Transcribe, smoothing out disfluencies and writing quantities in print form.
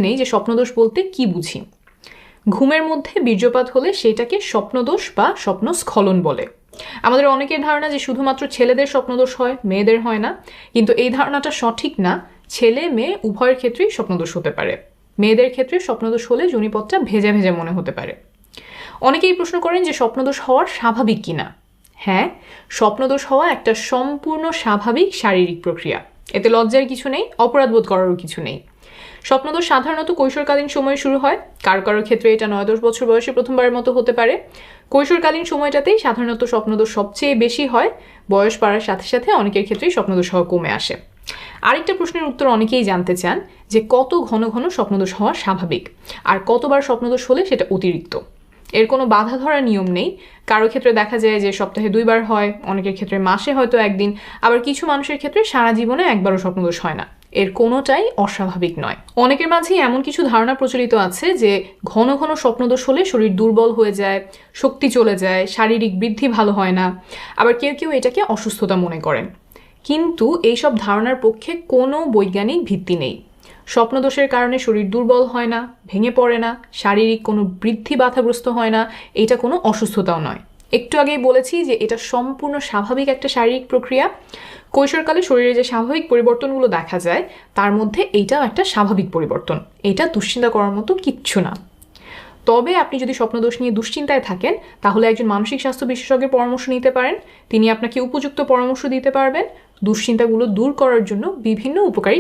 নেই যে স্বপ্নদোষ বলতে কি বুঝি। ঘুমের মধ্যে বীর্যপাত হলে সেটাকে স্বপ্নদোষ বা স্বপ্নস্খলন বলে। আমাদের অনেকের ধারণা যে শুধুমাত্র ছেলেদের স্বপ্নদোষ হয়, মেয়েদের হয় না, কিন্তু এই ধারণাটা সঠিক না। ছেলে মেয়ে উভয়ের ক্ষেত্রেই স্বপ্নদোষ হতে পারে। মেয়েদের ক্ষেত্রে স্বপ্নদোষ হলে যোনিপথটা ভেজা ভেজা মনে হতে পারে। অনেকেই প্রশ্ন করেন যে স্বপ্নদোষ হওয়া স্বাভাবিক কিনা। হ্যাঁ, স্বপ্নদোষ হওয়া একটা সম্পূর্ণ স্বাভাবিক শারীরিক প্রক্রিয়া। এতে লজ্জার কিছু নেই, অপরাধবোধ করারও কিছু নেই। স্বপ্নদোষ সাধারণত কৈশোরকালীন সময়ে শুরু হয়। কারো কারো ক্ষেত্রে এটা 9-10 বছর বয়সে প্রথমবারের মতো হতে পারে। কৈশোরকালীন সময়টাতেই সাধারণত স্বপ্নদোষ সবচেয়ে বেশি হয়। বয়স বাড়ার সাথে সাথে অনেকের ক্ষেত্রেই স্বপ্নদোষ হওয়া কমে আসে। আরেকটা প্রশ্নের উত্তর অনেকেই জানতে চান যে কত ঘন ঘন স্বপ্নদোষ হওয়া স্বাভাবিক, আর কতবার স্বপ্নদোষ হলে সেটা অতিরিক্ত। এর কোনো বাধা ধরার নিয়ম নেই। কারো ক্ষেত্রে দেখা যায় যে সপ্তাহে 2 বার হয়, অনেকের ক্ষেত্রে মাসে হয়তো 1 দিন, আবার কিছু মানুষের ক্ষেত্রে সারা জীবনে একবারও স্বপ্নদোষ হয় না। এর কোনোটাই অস্বাভাবিক নয়। অনেকের মাঝেই এমন কিছু ধারণা প্রচলিত আছে যে ঘন ঘন স্বপ্নদোষ হলে শরীর দুর্বল হয়ে যায়, শক্তি চলে যায়, শারীরিক বৃদ্ধি ভালো হয় না। আবার কেউ কেউ এটাকে অসুস্থতা মনে করেন। কিন্তু এইসব ধারণার পক্ষে কোনো বৈজ্ঞানিক ভিত্তি নেই। স্বপ্নদোষের কারণে শরীর দুর্বল হয় না, ভেঙে পড়ে না, শারীরিক কোনো বৃদ্ধি বাধাগ্রস্ত হয় না, এটা কোনো অসুস্থতাও নয়। একটু আগেই বলেছি যে এটা সম্পূর্ণ স্বাভাবিক একটা শারীরিক প্রক্রিয়া। কৈশোরকালে শরীরে যে স্বাভাবিক পরিবর্তনগুলো দেখা যায় তার মধ্যে এইটাও একটা স্বাভাবিক পরিবর্তন। এটা দুশ্চিন্তা করার মতো কিচ্ছু না। তবে আপনি যদি স্বপ্নদোষ নিয়ে দুশ্চিন্তায় থাকেন তাহলে একজন মানসিক স্বাস্থ্য বিশেষজ্ঞের পরামর্শ নিতে পারেন। তিনি আপনাকে উপযুক্ত পরামর্শ দিতে পারবেন দুশ্চিন্তাগুলো দূর করার জন্য বিভিন্ন উপকারী